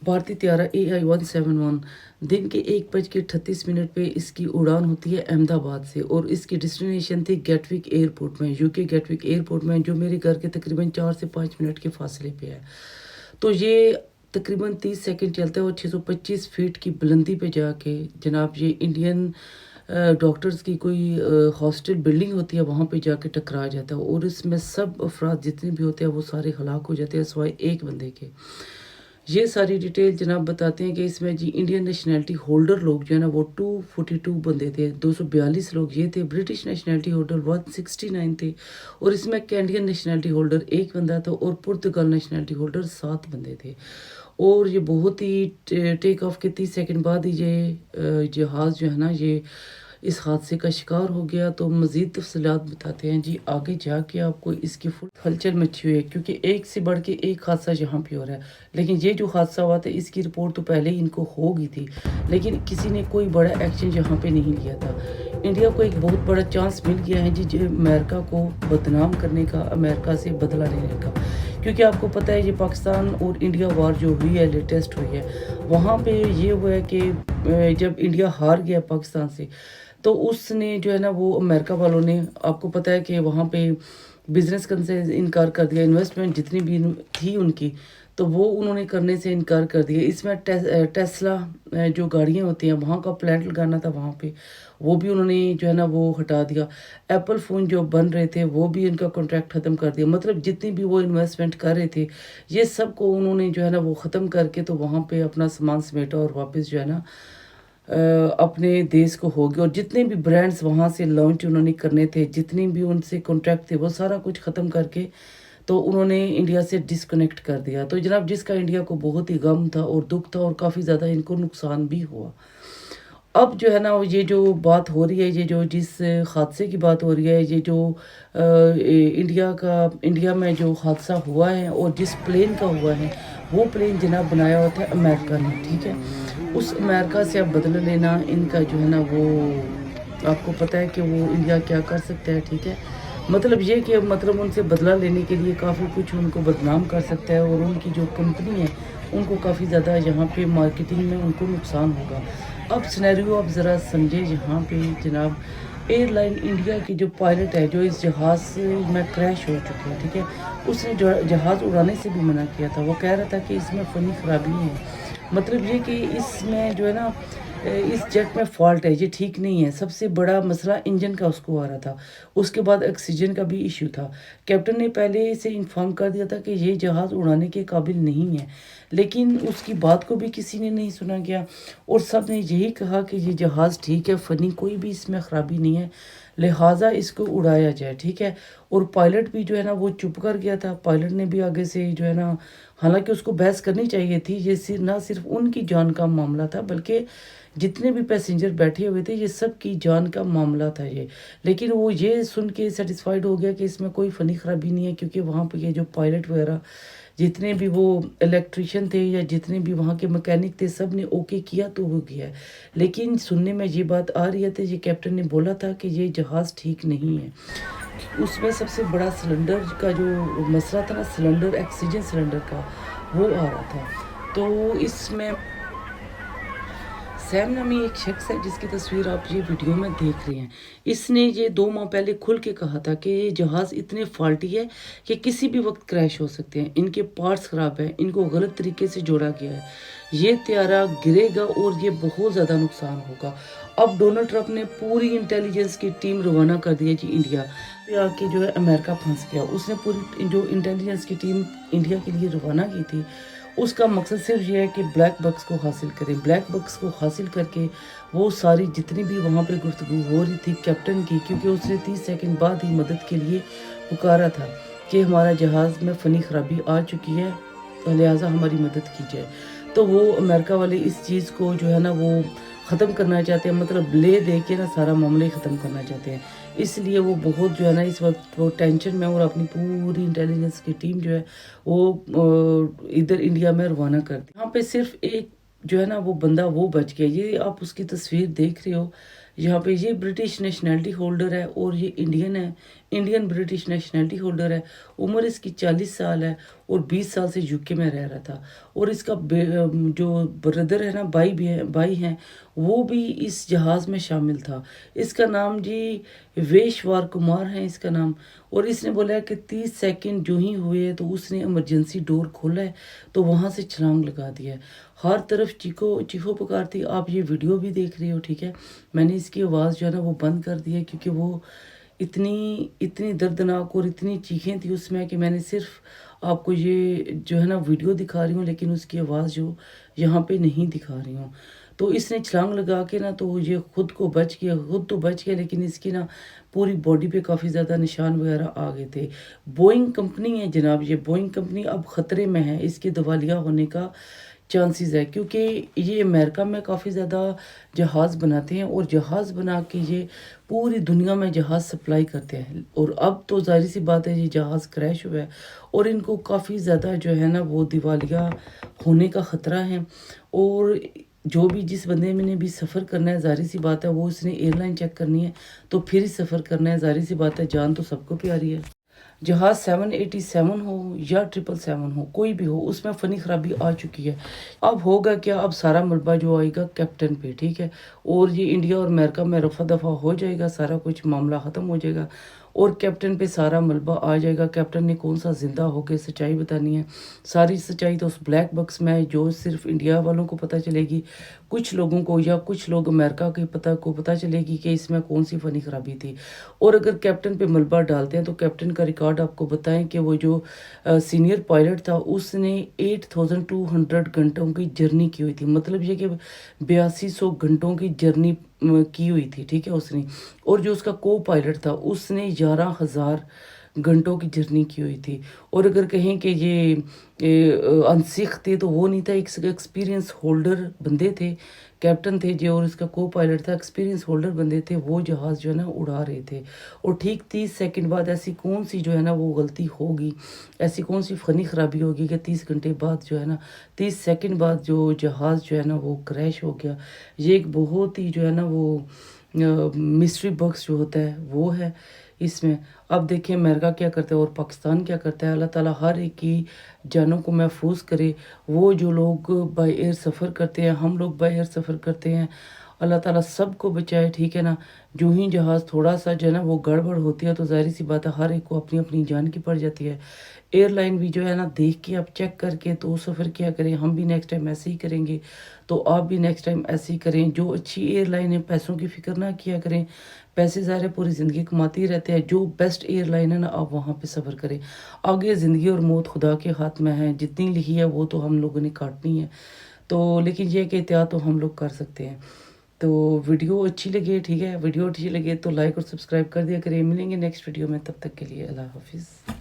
भारतीय طیارہ AI-171 दिन के 1:38 पे इसकी उड़ान होती है अहमदाबाद से और इसकी डेस्टिनेशन थी गेटविक एयरपोर्ट में, यूके गेटविक एयरपोर्ट में, जो मेरे घर के तकरीबन 4 से 5 मिनट के फासले पे है। तो ये तकरीबन 30 सेकंड चलता है और 625 फीट की बुलंदी पे जाके जनाब ये इंडियन डॉक्टर्स की कोई हॉस्टल बिल्डिंग होती है, वहाँ पे जाके टकरा जाता है और इसमें सब अफराद जितने भी होते हैं वो सारे हलाक हो जाते हैं सिवाय एक बंदे के। ये सारी डिटेल जनाब बताते हैं कि इसमें जी इंडियन नेशनैलिटी होल्डर लोग जो है ना वो 242 बंदे थे, 242 लोग ये थे, ब्रिटिश नेशनैलिटी होल्डर 169 थे और इसमें कैनेडियन नेशनैलिटी होल्डर एक बंदा था और पुर्तगाल नेशनैलिटी होल्डर 7 बंदे थे। और ये बहुत ही टेक ऑफ के 30 सेकंड बाद ही ये जहाज़ जो है ना ये इस हादसे का शिकार हो गया। तो मज़ीद तफसीलात बताते हैं जी आगे जाके आपको इसकी फुल हलचल मची हुई है, क्योंकि एक से बढ़ के एक हादसा यहाँ पे हो रहा है। लेकिन ये जो हादसा हुआ था इसकी रिपोर्ट तो पहले ही इनको हो गई थी, लेकिन किसी ने कोई बड़ा एक्शन यहाँ पे नहीं लिया था। इंडिया को एक बहुत बड़ा चांस मिल गया है जी अमेरिका को बदनाम करने का, अमेरिका से बदला लेने का। क्योंकि आपको पता है ये पाकिस्तान और इंडिया वार जो हुई है, लेटेस्ट हुई है, वहाँ पे ये हुआ है कि जब इंडिया हार गया पाकिस्तान से तो उसने जो है ना वो अमेरिका वालों ने, आपको पता है कि वहाँ पे बिज़नेस करने से इनकार कर दिया, इन्वेस्टमेंट जितनी भी थी उनकी तो वो उन्होंने करने से इनकार कर दिया। इसमें टेस्ला जो गाड़ियाँ होती हैं वहाँ का प्लांट लगाना था वहाँ पे, वो भी उन्होंने जो है ना वो हटा दिया। एप्पल फ़ोन जो बन रहे थे वो भी उनका कॉन्ट्रैक्ट ख़त्म कर दिया। मतलब जितनी भी वो इन्वेस्टमेंट कर रहे थे ये सब को उन्होंने जो है ना वो ख़त्म करके तो वहाँ पे अपना सामान समेटा और वापस जो है ना अपने देश को हो गए। और जितने भी ब्रांड्स वहाँ से लॉन्च उन्होंने करने थे, जितने भी उनसे कॉन्ट्रैक्ट थे, वो सारा कुछ ख़त्म करके तो उन्होंने इंडिया से डिस्कनेक्ट कर दिया। तो जनाब जिसका इंडिया को बहुत ही गम था और दुख था और काफ़ी ज़्यादा इनको नुकसान भी हुआ। अब जो है ना ये जो बात हो रही है, ये जो जिस हादसे की बात हो रही है, ये जो इंडिया में जो हादसा हुआ है और जिस प्लेन का हुआ है वो प्लेन जनाब बनाया हुआ था अमेरिका ने, ठीक है। उस अमेरिका से अब बदला लेना इनका जो है ना वो, आपको पता है कि वो इंडिया क्या कर सकता है, ठीक है। मतलब ये कि मतलब उनसे बदला लेने के लिए काफ़ी कुछ उनको बदनाम कर सकता है और उनकी जो कंपनी है उनको काफ़ी ज़्यादा यहाँ पे मार्केटिंग में उनको नुकसान होगा। अब सिनेरियो आप ज़रा समझे यहाँ पे जनाब, एयरलाइन इंडिया की जो पायलट है जो इस जहाज़ में क्रैश हो चुकी है, ठीक है, उसने जो जहाज़ उड़ाने से भी मना किया था। वो कह रहा था कि इसमें फ़नी खराबी है, मतलब ये कि इसमें जो है ना इस जेट में फॉल्ट है, ये ठीक नहीं है। सबसे बड़ा मसला इंजन का उसको आ रहा था, उसके बाद ऑक्सीजन का भी इशू था। कैप्टन ने पहले से इन्फॉर्म कर दिया था कि ये जहाज़ उड़ाने के काबिल नहीं है, लेकिन उसकी बात को भी किसी ने नहीं सुना गया और सब ने यही कहा कि ये जहाज़ ठीक है, फ़नी कोई भी इसमें ख़राबी नहीं है, लिहाजा इसको उड़ाया जाए, ठीक है। और पायलट भी जो है ना वो चुप कर गया था। पायलट ने भी आगे से जो है ना, हालांकि उसको बहस करनी चाहिए थी, ये ना सिर्फ उनकी जान का मामला था बल्कि जितने भी पैसेंजर बैठे हुए थे ये सब की जान का मामला था ये। लेकिन वो ये सुन के सेटिस्फाइड हो गया कि इसमें कोई फ़नी ख़राबी नहीं है, क्योंकि वहाँ पे ये जो पायलट वगैरह जितने भी वो इलेक्ट्रिशियन थे या जितने भी वहाँ के मैकेनिक थे सब ने ओके किया तो हो गया। लेकिन सुनने में ये बात आ रही है तो ये कैप्टन ने बोला था कि ये जहाज़ ठीक नहीं है। उसमें सबसे बड़ा सिलेंडर का जो मसला था ना, सिलेंडर ऑक्सीजन सिलेंडर का, वो आ रहा था। तो इसमें सैम नामी एक शख्स है जिसकी तस्वीर आप ये वीडियो में देख रहे हैं। इसने ये 2 माह पहले खुल के कहा था कि ये जहाज़ इतने फॉल्टी है कि किसी भी वक्त क्रैश हो सकते हैं, इनके पार्ट्स ख़राब हैं, इनको गलत तरीके से जोड़ा गया है, ये त्यारा गिरेगा और ये बहुत ज़्यादा नुकसान होगा। अब डोनाल्ड ट्रंप ने पूरी इंटेलिजेंस की टीम रवाना कर दी है जी इंडिया पे आके जो है अमेरिका फंस गया। उसने पूरी जो इंटेलिजेंस की टीम इंडिया के लिए रवाना की थी उसका मकसद सिर्फ ये है कि ब्लैक बक्स को हासिल करें। ब्लैक बक्स को हासिल करके वो सारी जितनी भी वहाँ पे गुफ्तगू हो रही थी कैप्टन की, क्योंकि उसने 30 सेकंड बाद ही मदद के लिए पुकारा था कि हमारा जहाज़ में फ़नी ख़राबी आ चुकी है तो लिहाजा हमारी मदद कीजिए। तो वो अमेरिका वाले इस चीज़ को जो है ना वो ख़त्म करना चाहते हैं, मतलब ले दे के ना सारा मामला ही ख़त्म करना चाहते हैं। इसलिए वो बहुत जो है ना इस वक्त वो टेंशन में और अपनी पूरी इंटेलिजेंस की टीम जो है वो इधर इंडिया में रवाना कर दी। यहाँ पे सिर्फ एक जो है ना वो बंदा वो बच गया, ये आप उसकी तस्वीर देख रहे हो, यहाँ पे ये ब्रिटिश नेशनैलिटी होल्डर है और ये इंडियन है, इंडियन ब्रिटिश नेशनैलिटी होल्डर है। उम्र इसकी 40 साल है और 20 साल से यूके में रह रहा था। और इसका जो ब्रदर है ना, भाई हैं, वो भी इस जहाज़ में शामिल था। इसका नाम जी वेशवार कुमार है इसका नाम। और इसने बोला है कि 30 सेकंड जो ही हुए तो उसने इमरजेंसी डोर खोला है तो वहाँ से छलांग लगा दिया है। हर तरफ चीखो पुकार थी। आप ये वीडियो भी देख रहे हो, ठीक है। मैंने इसकी आवाज़ जो है ना वो बंद कर दी है क्योंकि वो इतनी दर्दनाक और इतनी चीखें थी उसमें कि मैंने सिर्फ आपको ये जो है ना वीडियो दिखा रही हूँ, लेकिन उसकी आवाज़ जो यहाँ पे नहीं दिखा रही हूँ। तो इसने छलांग लगा के ना तो ये खुद तो बच गया, लेकिन इसकी ना पूरी बॉडी पे काफ़ी ज़्यादा निशान वगैरह आ गए थे। बोइंग कंपनी है जनाब, ये बोइंग कंपनी अब ख़तरे में है, इसके दिवालिया होने का चांसेस है क्योंकि ये अमेरिका में काफ़ी ज़्यादा जहाज़ बनाते हैं और जहाज़ बना के ये पूरी दुनिया में जहाज़ सप्लाई करते हैं। और अब तो ज़ाहिर सी बात है ये जहाज़ क्रैश हुआ है और इनको काफ़ी ज़्यादा जो है ना वो दिवालिया होने का ख़तरा है। और जो भी जिस बंदे ने भी सफ़र करना है, ज़ाहिर सी बात है वो उसने एयरलाइन चेक करनी है तो फिर ही सफ़र करना है। ज़ाहिर सी बात है जान तो सबको प्यारी है। जहाज़ 787 हो या 777 हो, कोई भी हो, उसमें फ़नी ख़राबी आ चुकी है। अब होगा क्या, अब सारा मलबा जो आएगा कैप्टन पे, ठीक है। और ये इंडिया और अमेरिका में रफ़ा दफ़ा हो जाएगा, सारा कुछ मामला ख़त्म हो जाएगा और कैप्टन पे सारा मलबा आ जाएगा। कैप्टन ने कौन सा ज़िंदा होकर सच्चाई बतानी है। सारी सच्चाई तो उस ब्लैक बॉक्स में है जो सिर्फ इंडिया वालों को पता चलेगी, कुछ लोगों को या कुछ लोग अमेरिका के पता चलेगी कि इसमें कौन सी फ़नी ख़राबी थी। और अगर कैप्टन पे मलबा डालते हैं तो कैप्टन का रिकॉर्ड आपको बताएं कि वो जो सीनियर पायलट था उसने 8200 घंटों की जर्नी की हुई थी। मतलब ये कि 8200 घंटों की जर्नी की हुई थी, ठीक है उसने। और जो उसका को पायलट था उसने 11,000 घंटों की जर्नी की हुई थी। और अगर कहें कि ये अनसिख थे तो वो नहीं था, एक एक्सपीरियंस होल्डर बंदे थे, कैप्टन थे जो, और इसका को पायलट था, एक्सपीरियंस होल्डर बंदे थे। वो जहाज़ जो है ना उड़ा रहे थे। और ठीक 30 सेकंड बाद ऐसी कौन सी जो है ना वो गलती होगी, ऐसी कौन सी फ़नी ख़राबी होगी कि 30 घंटे बाद जो है ना 30 सेकंड बाद जो जहाज़ जो है ना वो क्रैश हो गया। ये एक बहुत ही जो है ना वो मिस्ट्री बॉक्स जो होता है वो है इसमें। अब देखिए अमेरिका क्या करता है और पाकिस्तान क्या करता है। अल्लाह ताला हर एक की जानों को महफूज करे। वो जो लोग बाय एयर सफ़र करते हैं, हम लोग बाय एयर सफ़र करते हैं, अल्लाह ताला सबको बचाए, ठीक है ना। जो ही जहाज़ थोड़ा सा जो है ना वो गड़बड़ होती है तो ज़ाहिर सी बात है हर एक को अपनी अपनी जान की पड़ जाती है। एयरलाइन भी जो है ना देख के आप चेक करके तो सफ़र किया करें। हम भी नेक्स्ट टाइम ऐसे ही करेंगे तो आप भी नेक्स्ट टाइम ऐसे ही करें। जो अच्छी एयरलाइन है पैसों की फ़िक्र ना किया करें। पैसे ज़ाहिर है पूरी ज़िंदगी कमाते ही रहते हैं। जो बेस्ट एयरलाइन है ना आप वहाँ पे सफ़र करें। आगे ज़िंदगी और मौत खुदा के हाथ में है, जितनी लिखी है वो तो हम लोगों ने काटनी है। तो लेकिन ये कि एहतियात तो हम लोग कर सकते हैं। तो वीडियो अच्छी लगे, ठीक है, वीडियो अच्छी लगे तो लाइक और सब्सक्राइब कर दिया करें। मिलेंगे नेक्स्ट वीडियो में, तब तक के लिए अल्लाह हाफिज़।